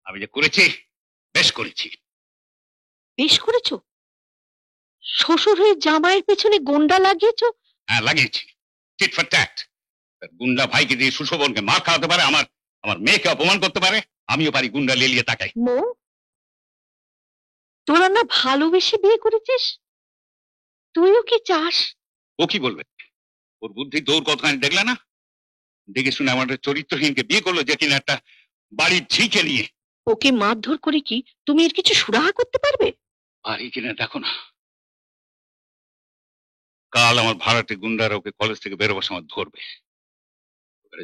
আমি যে করেছি, বেশ করেছি। বেশ করেছো? শ্বশুর হয়ে জামাইয়ের পেছনে গোন্ডা লাগিয়েছো? হ্যাঁ, লাগিয়েছি। Tit for tat. গুন্ডা ভাইকে দিয়ে সুশোভনকে মার খাওয়াতে পারে, আমার আমার মেয়েকে অপমান করতে পারে। আমিও পারি গুন্ডা লেলিয়ে তাকাই। মো, তোরা না ভালোবেসে বিয়ে করেছিস? তুইও কি চাস? ও কি বলবে? ওর বুদ্ধি দৌড় কতখানি দেখলে না? দেখে শুনে আমাদের চরিত্রহীনকে বিয়ে করলো, যে কিনা একটা বাড়ির ঝিকে নিয়ে। ওকে মারধর করে কি তুমি এর কিছু সুরাহা করতে পারবে? পারি কিনা দেখো না। কাল আমার ভাড়াটে গুন্ডারা ওকে কলেজ থেকে বেরোবার সময় ধরবে,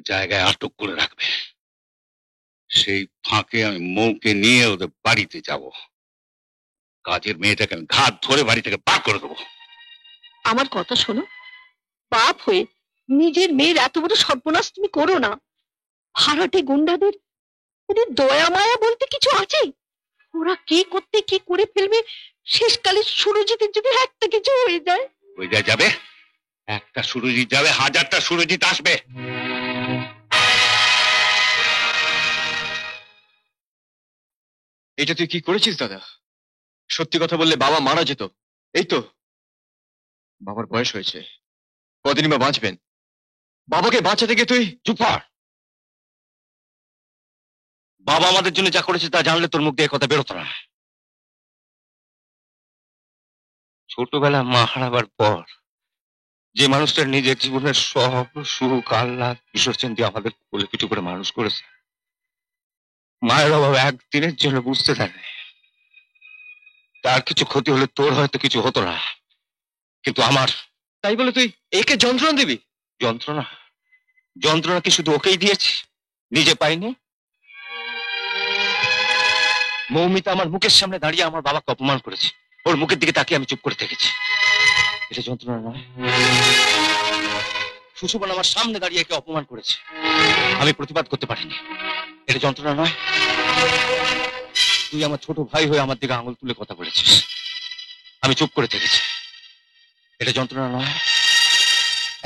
জায়গায় আটক করে রাখবে। সেই ফাঁকে আমি মৌকে নিয়ে ওদের বাড়িতে যাব। কাজের মেয়েটাকে আমি ঘাট ধরে বাড়ি থেকে বার করে দেবো। আমার কথা শোনো, বাপ হয়ে নিজের মেয়ের এত বড় সর্বনাশ তুমি করো না। ভাড়াটে গুন্ডাদের ওদের দয়া মায়া বলতে কিছু আছে? ওরা কে করতে কি করে ফেলবে, শেষকালে সুরজিতের যদি একটা কিছু হয়ে যায়। ওই যা যাবে, একটা সুরজিৎ যাবে, হাজারটা সুরজিৎ আসবে। এটা তুই কি করেছিস দাদা? সত্যি কথা বললে বাবা মারা যেত। এই তো বাবার বয়স হয়েছে, কদিনই বা বাঁচবেন। বাবাকে বাঁচাতে গিয়ে তুই চুপ কর। বাবা আমাদের জন্য যা করেছে তা জানলে তোর মুখ দিয়ে কথা বেরোতো না। ছোটবেলা মা হারাবার পর যে মানুষটা নিজের জীবনের সব সুখ আহ্লাদ বিসর্জন দিয়ে আমাদের কোলে পিঠে করে মানুষ করেছে, মায়ের অভাব একদিনের জন্য বুঝতে দেয় না। তার কিছু ক্ষতি হলে তোর হয়তো কিছু হতো না, কিন্তু আমার। তাই বলে তুই একে যন্ত্রণা দিবি? যন্ত্রণা? যন্ত্রণা কি শুধু ওকেই দিয়েছি, নিজে পাইনি? মৌমিতা আমার মুখের সামনে দাঁড়িয়ে আমার বাবাকে অপমান করেছে, ওর মুখের দিকে তাকিয়ে আমি চুপ করে থেকেছি। এটা যন্ত্রণা নয়? সুশোভন আমার সামনে দাঁড়িয়ে একে অপমান করেছে, আমি প্রতিবাদ করতে পারিনি। এটা যন্ত্রণা নয়? তুই আমার ছোট ভাই হয়ে আমার দিকে আঙুল তুলে কথা বলেছিস, আমি চুপ করে থেকেছি। এটা যন্ত্রণা নয়?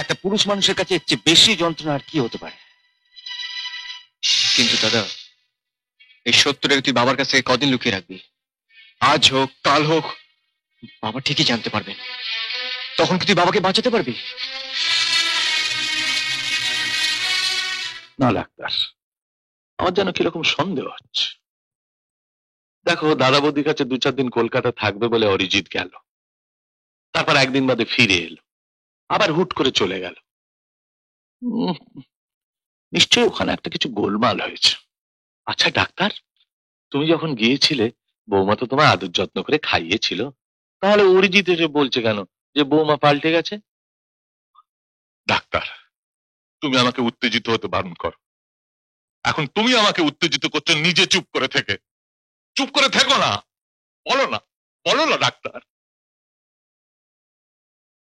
একটা পুরুষ মানুষের কাছে এর চেয়ে বেশি যন্ত্রণা আর কি হতে পারে? কিন্তু দাদা, এই সত্যটাকে তুই বাবার কাছে কদিন লুকিয়ে রাখবি? আজ হোক কাল হোক বাবা ঠিকই জানতে পারবেন। তখন কি তুই বাবাকে বাঁচাতে পারবি? না ডাক্তার, আমার যেন কিরকম সন্দেহ হচ্ছে। দেখো, দাদা বৌদির কাছে 2-4 দিন কলকাতা থাকবে বলে অরিজিৎ গেল, তারপর একদিন বাদে ফিরে এলো, আবার হুট করে চলে গেল। নিশ্চয়ই ওখানে একটা কিছু গোলমাল হয়েছে। আচ্ছা ডাক্তার, তুমি যখন গিয়েছিলে বৌমা তো তোমার আদর যত্ন করে খাইয়েছিল, তাহলে অরিজিৎ এসে বলছে কেন যে বৌমা পাল্টে গেছে? ডাক্তার, তুমি আমাকে উত্তেজিত হতে বারণ করো। এখন তুমি আমাকে উত্তেজিত করছো নিজে চুপ করে থেকে। চুপ করে থেকো না, বলো না, বলো না ডাক্তার।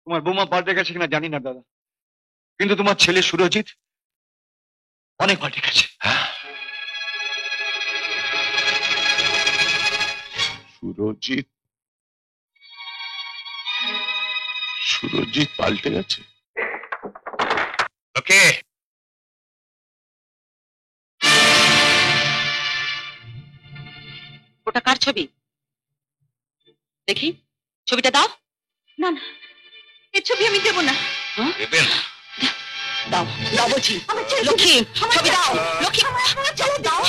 তোমার বৌমা পাল্টে গেছে কিনা জানি না দাদা, কিন্তু তোমার ছেলে সুরজিৎ অনেক পাল্টে গেছে। হ্যাঁ, সুরজিৎ? সুরজিৎ পাল্টে গেছে? ওকে, ওটা কার ছবি দেখি? ছবিটা দাও। না না, এই ছবি আমি দেবো না। দেবে না? দাও দাও বলছি। লক্ষ্মী, ছবি দাও। লক্ষ্মী, দাও,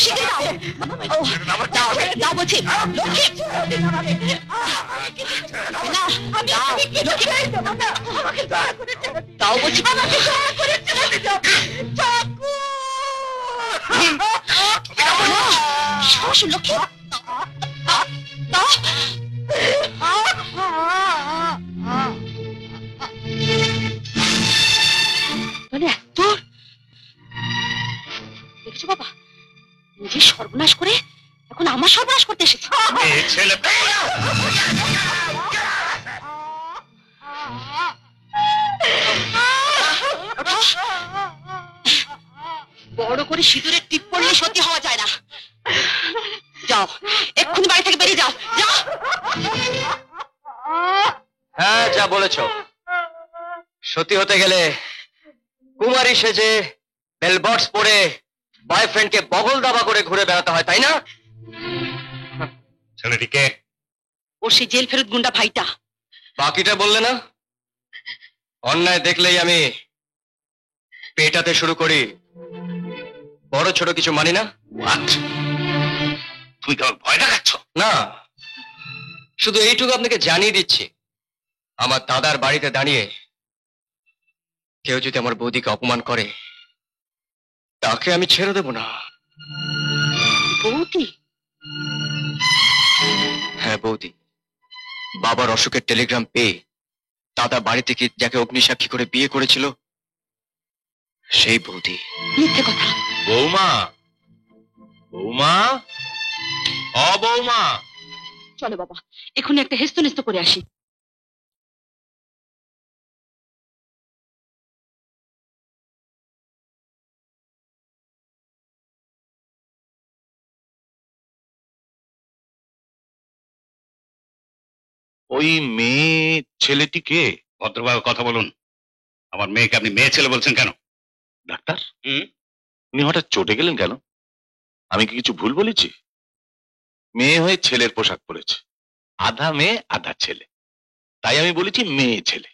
শিখে দাও। দাও দাও বলছি। লক্ষ্মী, দাও বলছি। লক্ষ্মী, দাও। মানে এত দেখছো বাবা, নিজের সর্বনাশ করে এখন আমার সর্বনাশ করতে এসেছে। এই ছেলে বড় করে সিঁদুরের টিপ পড়লে সত্যি হওয়া যায় না। যাও, এক্ষুনি বাড়ি থেকে বেরিয়ে যাও। যাও। হ্যাঁ, যা বলেছ সত্যি হতে গেলে কুমারী সেজে বেলবটস পরে বয়ফ্রেন্ডকে বগল দাবা করে ঘুরে বেড়াতে হয়, তাই না? ছেলেটিকে ও সে জেল ফেরত গুন্ডা ভাইটা। বাকিটা বললে না? অন্যায় দেখলেই আমি পেটাতে শুরু করি, বড় ছোট কিছু মানি না। তুমি কি আমার ভয় দেখাচ্ছ? না, শুধু এইটুকু আপনাকে জানিয়ে দিচ্ছি, আমার দাদার বাড়িতে দাঁড়িয়ে কেউ যদি আমার বৌদিকে অপমান করে, তাকে আমি ছেড়ে দেব না। বৌদি? হ্যাঁ বৌদি, বাবার অসুখের টেলিগ্রাম পেয়ে দাদা বাড়ি থেকে যাকে অগ্নিসাক্ষী করে বিয়ে করেছিল, সেই বৌদি। মিথ্যে কথা। বৌমা, বৌমা, বৌমা। চলো বাবা, এখনই একটা হেস্তনেস্ত করে আসি। ওই মেয়ে ছেলেটি কে? ভদ্রভাবে কথা বলুন। আমার মেয়েকে আপনি মেয়ে ছেলে বলছেন কেন? ডাক্তার, উনি হঠাৎ চটে গেলেন কেন? আমি কি কিছু ভুল বলেছি? মেয়ে হয়ে ছেলের পোশাক পরেছে, আধা মেয়ে আধা ছেলে, তাই আমি বলেছি মেয়ে ছেলে।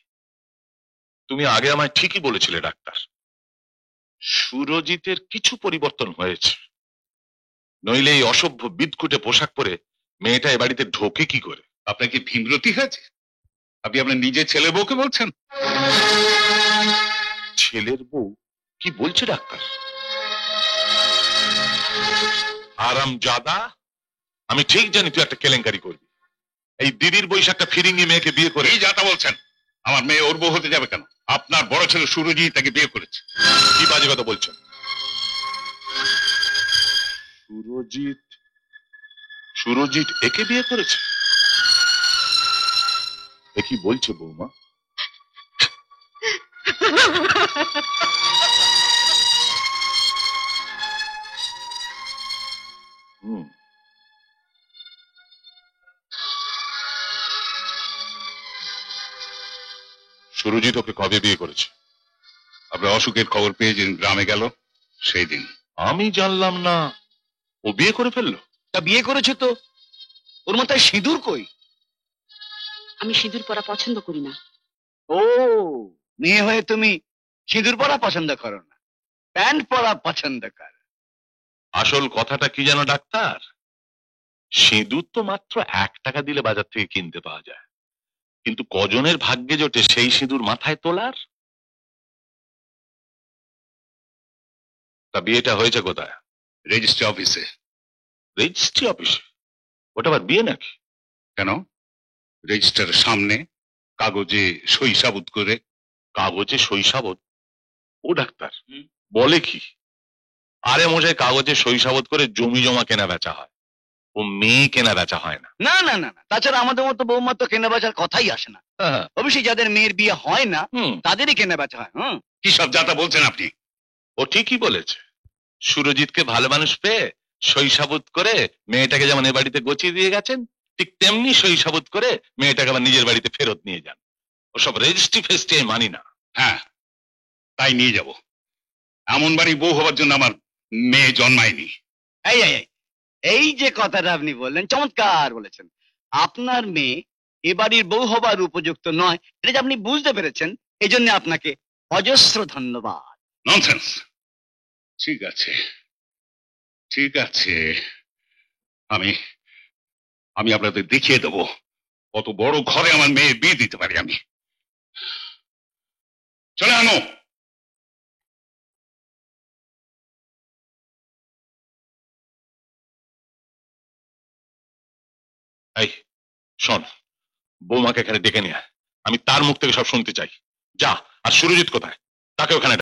তুমি আগে আমায় ঠিকই বলেছিলে ডাক্তার, সুরজিতের কিছু পরিবর্তন হয়েছে, নইলে এই অসভ্য বিদকুটে পোশাক পরে মেয়েটা এ বাড়িতে ঢোকে কি করে? আপনার কি ভীমরতি হয়েছে? আপনি আপনার নিজের ছেলে বউকে বলছেন? ছেলের বউ? কি বলছে ডাক্তার? আরামজাদা, আমি ঠিক জানি তুই একটা কেলেঙ্কারি করবি। এই দিদির বৈশাখটা ফিরিঙ্গি মেয়েকে বিয়ে করে। এই যাতা বলছেন? আমার মেয়ে ওর বউ হতে যাবে কেন? আপনার বড় ছেলে সুরজিৎ তাকে বিয়ে করেছে। কি বাজে কথা বলছেন? সুরজিৎ? সুরজিৎ একে বিয়ে করেছে? এ কি বলছে বৌমা? হুম, সুরজিৎ ওকে কবে বিয়ে করেছে? আপনার অসুখের খবর পেয়ে যেদিন গ্রামে গেল সেই দিন। আমি জানলাম না ও বিয়ে করে ফেললো। তা বিয়ে করেছে তো, ওর মাথায় সিঁদুর কই? আমি সিঁদুর পরা পছন্দ করি না। ও, মেয়ে হয়ে তুমি সিঁদুর পরা পছন্দ করো না, প্যান্ট পরা পছন্দ কর। আসল কথাটা কি জানো ডাক্তার, সিঁদুর তো মাত্র 1 টাকা দিলে বাজার থেকে কিনতে পাওয়া যায়, কিন্তু কজনের ভাগ্যে জোটে সেই সিঁদুর মাথায় তোলার? তা বিয়েটা হয়েছে কোথায়? রেজিস্ট্রি অফিসে। রেজিস্ট্রি অফিসে? ওটা আবার বিয়ে নাকি? কেন? রেজিস্টারের সামনে কাগজে সই সাবুত করে। কাগজে সই সাবত? ও ডাক্তার বলে কি? আরে মশাই, কাগজে সই সাবত করে জমি জমা কেনা বেচা হয়, ও মেয়ে কেনা বেচা হয় না। না না না না, তাছাড়া আমাদের মতো বৌমা তো কেনা বেচার কথাই আসে না। অবশ্যই যাদের মেয়ের বিয়ে হয় না হুম, তাদেরই কেনা বেচা হয়। কি সব যাতা বলছেন আপনি? ও ঠিকই বলেছে। সুরজিৎকে ভালো মানুষ পেয়ে সই সাবুত করে মেয়েটাকে যেমন এ বাড়িতে গচিয়ে দিয়ে গেছেন, ঠিক তেমনি সই সাবুত করে মেয়েটাকে আবার নিজের বাড়িতে ফেরত নিয়ে যান। ওসব রেজিস্ট্রি ফেস্ট্রি আমি মানি না। হ্যাঁ, তাই নিয়ে যাব। এমন বাড়ি বউ হবার জন্য আমার মেয়ে জন্মায়নি। এই এই এই, এই যে কথাটা আপনি বললেন, চমৎকার বলেছেন। আপনার মেয়ে এ বাড়ির বউ হবার উপযুক্ত নয়, এটা যে আপনি বুঝতে পেরেছেন, এই জন্য আপনাকে অজস্র ধন্যবাদ। ননসেন্স। ঠিক আছে, ঠিক আছে, আমি আমি আপনাদের দেখিয়ে দেবো কত বড় ঘরে আমার মেয়ে বিয়ে দিতে পারি আমি। চলে আনো। এই শোন, বৌমাকে এখানে ডেকে নিয়ে আয়। আমি তার মুখ থেকে সব শুনতে চাই। যা। আর সুরজিৎ কোথায়? তাকে ওখানে